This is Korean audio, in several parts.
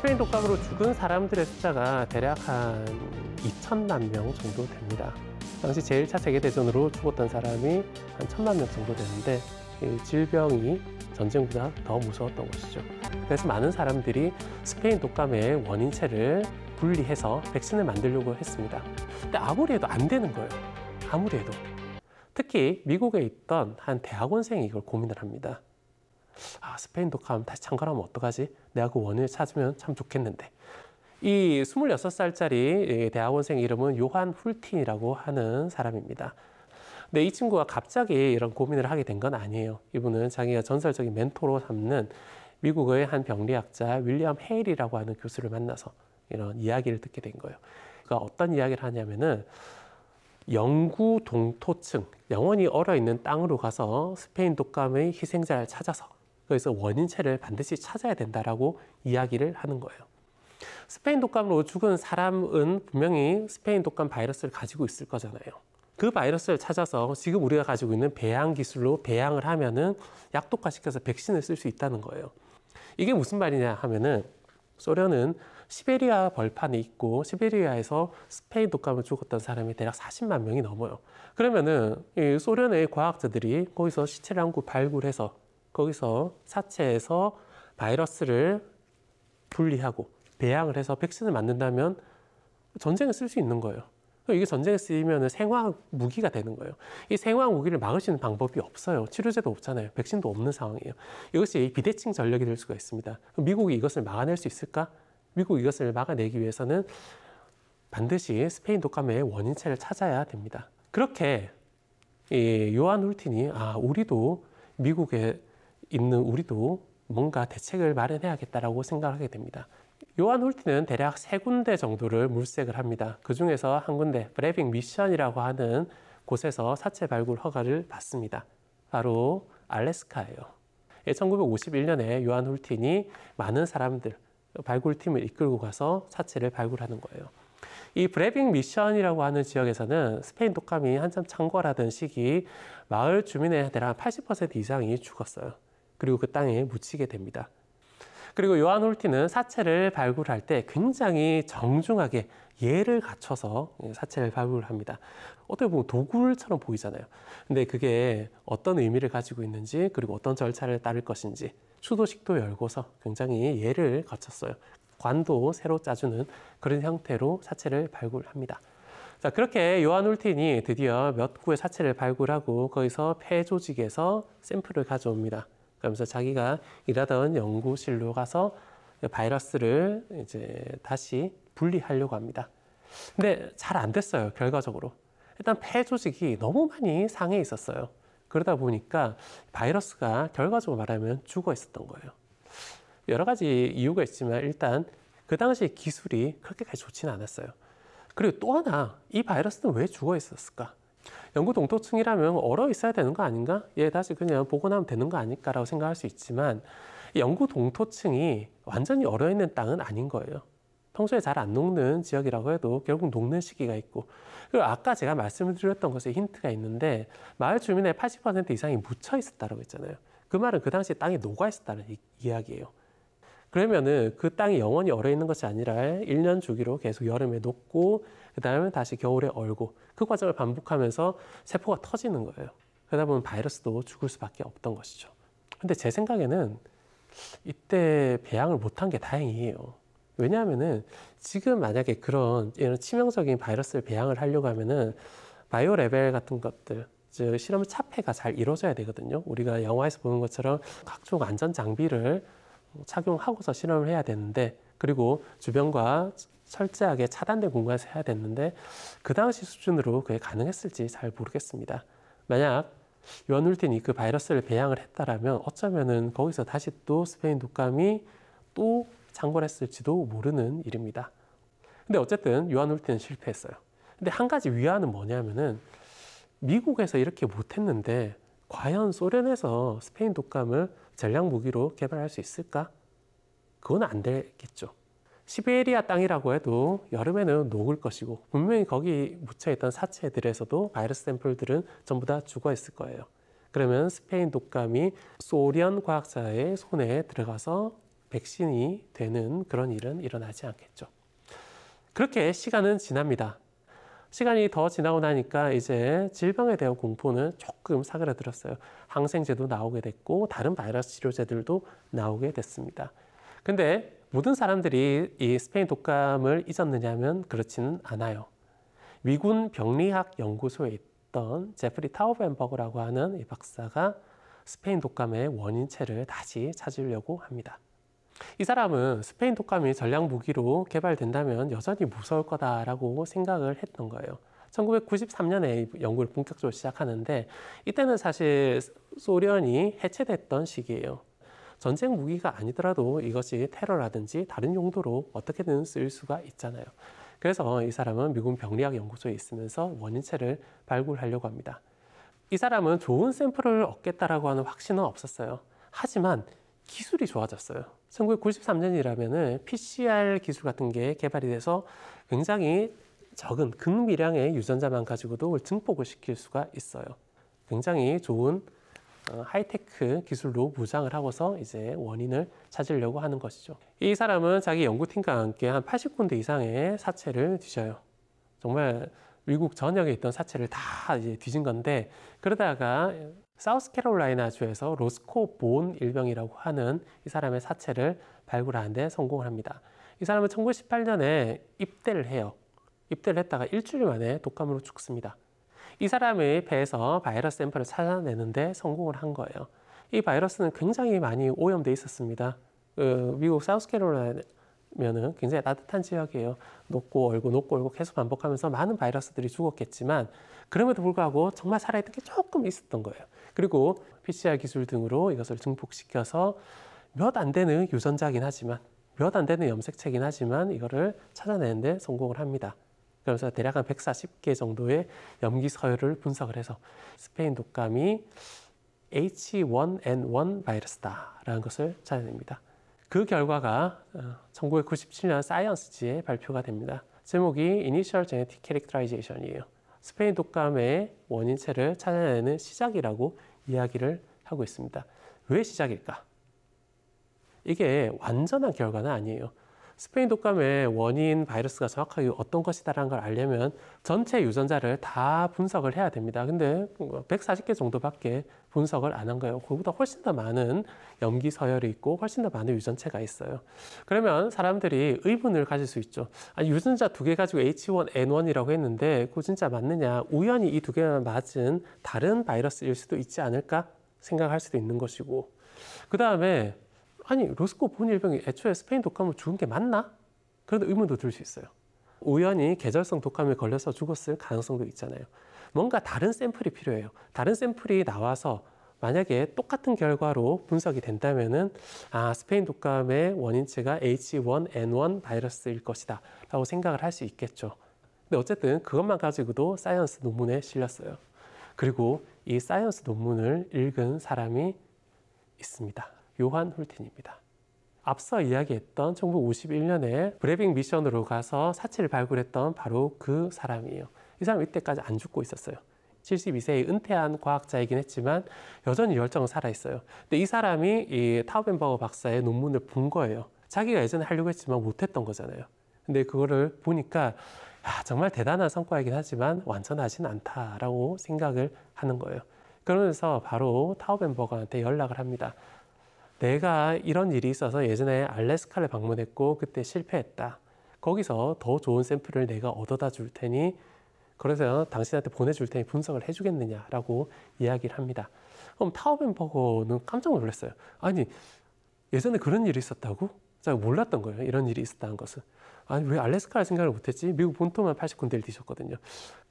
스페인 독감으로 죽은 사람들의 숫자가 대략 한 2천만 명 정도 됩니다. 당시 제1차 세계대전으로 죽었던 사람이 한 1천만 명 정도 되는데 이 질병이 전쟁보다 더 무서웠던 것이죠. 그래서 많은 사람들이 스페인 독감의 원인체를 분리해서 백신을 만들려고 했습니다. 근데 아무리 해도 안 되는 거예요. 아무리 해도. 특히 미국에 있던 한 대학원생이 이걸 고민을 합니다. 스페인 독감 다시 창궐하면 어떡하지? 내가 그 원인을 찾으면 참 좋겠는데. 이 26살짜리 대학원생 이름은 요한 훌틴이라고 하는 사람입니다. 근데 이 친구가 갑자기 이런 고민을 하게 된 건 아니에요. 이분은 자기가 전설적인 멘토로 삼는 미국의 한 병리학자 윌리엄 헤일이라고 하는 교수를 만나서 이런 이야기를 듣게 된 거예요. 그가 어떤 이야기를 하냐면은 영구 동토층, 영원히 얼어있는 땅으로 가서 스페인 독감의 희생자를 찾아서 거기서 원인체를 반드시 찾아야 된다라고 이야기를 하는 거예요. 스페인 독감으로 죽은 사람은 분명히 스페인 독감 바이러스를 가지고 있을 거잖아요. 그 바이러스를 찾아서 지금 우리가 가지고 있는 배양 기술로 배양을 하면은 약독화시켜서 백신을 쓸 수 있다는 거예요. 이게 무슨 말이냐 하면은 소련은 시베리아 벌판에 있고 시베리아에서 스페인 독감을 죽었던 사람이 대략 40만 명이 넘어요. 그러면은 이 소련의 과학자들이 거기서 시체를 한 구 발굴해서 거기서 사체에서 바이러스를 분리하고 배양을 해서 백신을 만든다면 전쟁에 쓸 수 있는 거예요. 이게 전쟁에 쓰이면 생화학 무기가 되는 거예요. 이 생화학 무기를 막을 수 있는 방법이 없어요. 치료제도 없잖아요. 백신도 없는 상황이에요. 이것이 비대칭 전력이 될 수가 있습니다. 미국이 이것을 막아낼 수 있을까? 미국이 이것을 막아내기 위해서는 반드시 스페인 독감의 원인체를 찾아야 됩니다. 그렇게 이 요한 훌틴이 우리도 미국에 있는 우리도 뭔가 대책을 마련해야겠다라고 생각하게 됩니다. 요한 훌틴은 대략 3군데 정도를 물색을 합니다. 그 중에서 한 군데 브레빙 미션이라고 하는 곳에서 사체 발굴 허가를 받습니다. 바로 알래스카예요. 1951년에 요한 훌틴이 많은 사람들 발굴팀을 이끌고 가서 사체를 발굴하는 거예요. 이 브레빙 미션이라고 하는 지역에서는 스페인 독감이 한참 창궐하던 시기 마을 주민의 대략 80% 이상이 죽었어요. 그리고 그 땅에 묻히게 됩니다. 그리고 요한 훌틴은 사체를 발굴할 때 굉장히 정중하게 예를 갖춰서 사체를 발굴합니다. 어떻게 보면 도굴처럼 보이잖아요. 근데 그게 어떤 의미를 가지고 있는지 그리고 어떤 절차를 따를 것인지 추도식도 열고서 굉장히 예를 갖췄어요. 관도 새로 짜주는 그런 형태로 사체를 발굴합니다. 자, 그렇게 요한 훌틴이 드디어 몇 구의 사체를 발굴하고 거기서 폐 조직에서 샘플을 가져옵니다. 그러면서 자기가 일하던 연구실로 가서 바이러스를 이제 다시 분리하려고 합니다. 근데 잘 안 됐어요, 결과적으로. 일단 폐 조직이 너무 많이 상해 있었어요. 그러다 보니까 바이러스가 결과적으로 말하면 죽어 있었던 거예요. 여러 가지 이유가 있지만 일단 그 당시 기술이 그렇게까지 좋지는 않았어요. 그리고 또 하나, 이 바이러스는 왜 죽어 있었을까? 영구 동토층이라면 얼어 있어야 되는 거 아닌가? 다시 그냥 복원하면 되는 거 아닐까라고 생각할 수 있지만 영구 동토층이 완전히 얼어 있는 땅은 아닌 거예요. 평소에 잘 안 녹는 지역이라고 해도 결국 녹는 시기가 있고, 그리고 아까 제가 말씀을 드렸던 것에 힌트가 있는데 마을 주민의 80% 이상이 묻혀 있었다고 했잖아요. 그 말은 그 당시에 땅이 녹아 있었다는 이야기예요. 그러면은 그 땅이 영원히 얼어 있는 것이 아니라 1년 주기로 계속 여름에 녹고 그 다음에 다시 겨울에 얼고 그 과정을 반복하면서 세포가 터지는 거예요. 그러다 보면 바이러스도 죽을 수밖에 없던 것이죠. 근데 제 생각에는 이때 배양을 못한 게 다행이에요. 왜냐하면은 지금 만약에 이런 치명적인 바이러스를 배양을 하려고 하면은 바이오 레벨 같은 것들, 즉 실험 차폐가 잘 이루어져야 되거든요. 우리가 영화에서 보는 것처럼 각종 안전 장비를 착용하고서 실험을 해야 되는데, 그리고 주변과 철저하게 차단된 공간에서 해야 됐는데 그 당시 수준으로 그게 가능했을지 잘 모르겠습니다. 만약 요한 훌틴이 그 바이러스를 배양을 했다라면 어쩌면은 거기서 다시 또 스페인 독감이 또 창궐했을지도 모르는 일입니다. 근데 어쨌든 요한 훌틴은 실패했어요. 근데 한 가지 위안은 뭐냐면은 미국에서 이렇게 못했는데 과연 소련에서 스페인 독감을 전략 무기로 개발할 수 있을까? 그건 안 되겠죠. 시베리아 땅이라고 해도 여름에는 녹을 것이고 분명히 거기 묻혀있던 사체들에서도 바이러스 샘플들은 전부 다 죽어 있을 거예요. 그러면 스페인 독감이 소련 과학자의 손에 들어가서 백신이 되는 그런 일은 일어나지 않겠죠. 그렇게 시간은 지납니다. 시간이 더 지나고 나니까 이제 질병에 대한 공포는 조금 사그라들었어요. 항생제도 나오게 됐고 다른 바이러스 치료제들도 나오게 됐습니다. 근데 모든 사람들이 이 스페인 독감을 잊었느냐면 그렇지는 않아요. 미군 병리학 연구소에 있던 제프리 타우벤버그라고 하는 이 박사가 스페인 독감의 원인체를 다시 찾으려고 합니다. 이 사람은 스페인 독감이 전략 무기로 개발된다면 여전히 무서울 거다라고 생각을 했던 거예요. 1993년에 연구를 본격적으로 시작하는데 이때는 사실 소련이 해체됐던 시기예요. 전쟁 무기가 아니더라도 이것이 테러라든지 다른 용도로 어떻게든 쓸 수가 있잖아요. 그래서 이 사람은 미군 병리학 연구소에 있으면서 원인체를 발굴하려고 합니다. 이 사람은 좋은 샘플을 얻겠다라고 하는 확신은 없었어요. 하지만 기술이 좋아졌어요. 1993년이라면 PCR 기술 같은 게 개발이 돼서 굉장히 적은 극미량의 유전자만 가지고도 증폭을 시킬 수가 있어요. 굉장히 좋은 하이테크 기술로 무장을 하고서 이제 원인을 찾으려고 하는 것이죠. 이 사람은 자기 연구팀과 함께 한 80군데 이상의 사체를 뒤져요. 정말 미국 전역에 있던 사체를 다 이제 뒤진 건데 그러다가 사우스캐롤라이나주에서 로스코 본 일병이라고 하는 이 사람의 사체를 발굴하는 데 성공을 합니다. 이 사람은 1918년에 입대를 해요. 입대를 했다가 일주일 만에 독감으로 죽습니다. 이 사람의 배에서 바이러스 샘플을 찾아내는데 성공을 한 거예요. 이 바이러스는 굉장히 많이 오염돼 있었습니다. 미국 사우스캐롤라이나면은 굉장히 따뜻한 지역이에요. 녹고 얼고 계속 반복하면서 많은 바이러스들이 죽었겠지만 그럼에도 불구하고 정말 살아있던 게 조금 있었던 거예요. 그리고 PCR 기술 등으로 이것을 증폭시켜서 몇 안 되는 유전자긴 하지만 몇 안 되는 염색체긴 하지만 이거를 찾아내는데 성공을 합니다. 그래서 대략 한 140개 정도의 염기 서열을 분석을 해서 스페인 독감이 H1N1 바이러스다라는 것을 찾아냅니다. 그 결과가 1997년 사이언스지에 발표가 됩니다. 제목이 Initial Genetic Characterization이에요. 스페인 독감의 원인체를 찾아내는 시작이라고 이야기를 하고 있습니다. 왜 시작일까? 이게 완전한 결과는 아니에요. 스페인 독감의 원인 바이러스가 정확하게 어떤 것이다라는 걸 알려면 전체 유전자를 다 분석을 해야 됩니다. 근데 140개 정도밖에 분석을 안 한 거예요. 그보다 훨씬 더 많은 염기 서열이 있고 훨씬 더 많은 유전체가 있어요. 그러면 사람들이 의문을 가질 수 있죠. 아니, 유전자 2개 가지고 H1N1이라고 했는데 그거 진짜 맞느냐? 우연히 이 2개만 맞은 다른 바이러스일 수도 있지 않을까 생각할 수도 있는 것이고, 그 다음에 아니, 로스코 본 일병이 애초에 스페인 독감으로 죽은 게 맞나? 그런 의문도 들 수 있어요. 우연히 계절성 독감에 걸려서 죽었을 가능성도 있잖아요. 뭔가 다른 샘플이 필요해요. 다른 샘플이 나와서 만약에 똑같은 결과로 분석이 된다면은 스페인 독감의 원인체가 H1N1 바이러스일 것이다 라고 생각을 할 수 있겠죠. 근데 어쨌든 그것만 가지고도 사이언스 논문에 실렸어요. 그리고 이 사이언스 논문을 읽은 사람이 있습니다. 요한 훌틴입니다. 앞서 이야기했던 1951년에 브레빙 미션으로 가서 사체를 발굴했던 바로 그 사람이에요. 이 사람은 이때까지 안 죽고 있었어요. 72세의 은퇴한 과학자이긴 했지만 여전히 열정은 살아있어요. 근데 이 사람이 이 타우벤버그 박사의 논문을 본 거예요. 자기가 예전에 하려고 했지만 못했던 거잖아요. 근데 그거를 보니까 정말 대단한 성과이긴 하지만 완전하진 않다라고 생각을 하는 거예요. 그러면서 바로 타우벤버그한테 연락을 합니다. 내가 이런 일이 있어서 예전에 알래스카를 방문했고 그때 실패했다. 거기서 더 좋은 샘플을 내가 얻어다 줄 테니 그래서 당신한테 보내줄 테니 분석을 해주겠느냐라고 이야기를 합니다. 그럼 타우벤버거는 깜짝 놀랐어요. 아니, 예전에 그런 일이 있었다고? 제가 몰랐던 거예요. 이런 일이 있었다는 것을. 아니, 왜 알래스카를 생각을 못했지? 미국 본토만 80군데를 뒤졌거든요.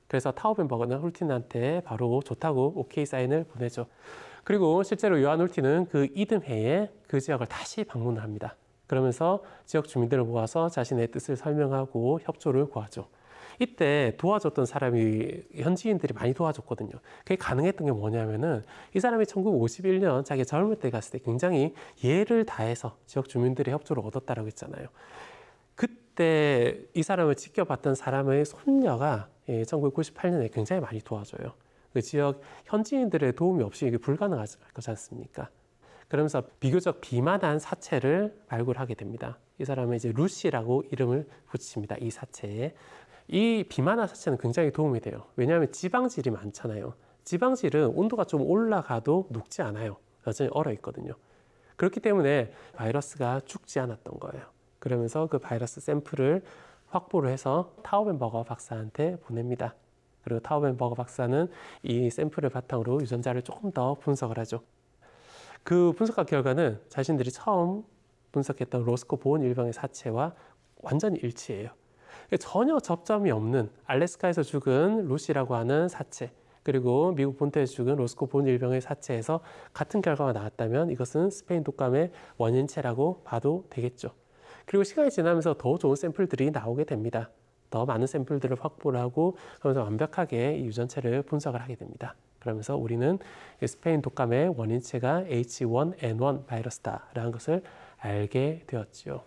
그래서 타우벤버거는 훌틴한테 바로 좋다고 오케이 사인을 보내죠. 그리고 실제로 요한 훌틴은 그 이듬해에 그 지역을 다시 방문을 합니다. 그러면서 지역 주민들을 모아서 자신의 뜻을 설명하고 협조를 구하죠. 이때 도와줬던 사람이 현지인들이 많이 도와줬거든요. 그게 가능했던 게 뭐냐면은 이 사람이 1951년 자기 젊을 때 갔을 때 굉장히 예를 다해서 지역 주민들의 협조를 얻었다라고 했잖아요. 그때 이 사람을 지켜봤던 사람의 손녀가 1998년에 굉장히 많이 도와줘요. 그 지역 현지인들의 도움이 없이 이게 불가능할 거지 않습니까? 그러면서 비교적 비만한 사체를 발굴하게 됩니다. 이 사람은 이제 루시라고 이름을 붙입니다. 이 사체에. 이 비만한 사체는 굉장히 도움이 돼요. 왜냐하면 지방질이 많잖아요. 지방질은 온도가 좀 올라가도 녹지 않아요. 여전히 얼어 있거든요. 그렇기 때문에 바이러스가 죽지 않았던 거예요. 그러면서 그 바이러스 샘플을 확보를 해서 타우벤버거 박사한테 보냅니다. 그리고 타우벤버거 박사는 이 샘플을 바탕으로 유전자를 조금 더 분석을 하죠. 그 분석한 결과는 자신들이 처음 분석했던 로스코 보온 일병의 사체와 완전히 일치해요. 전혀 접점이 없는 알래스카에서 죽은 루시라고 하는 사체, 그리고 미국 본토에서 죽은 로스코 보온 일병의 사체에서 같은 결과가 나왔다면 이것은 스페인 독감의 원인체라고 봐도 되겠죠. 그리고 시간이 지나면서 더 좋은 샘플들이 나오게 됩니다. 더 많은 샘플들을 확보를 하고 그러면서 완벽하게 이 유전체를 분석을 하게 됩니다. 그러면서 우리는 스페인 독감의 원인체가 H1N1 바이러스다라는 것을 알게 되었죠.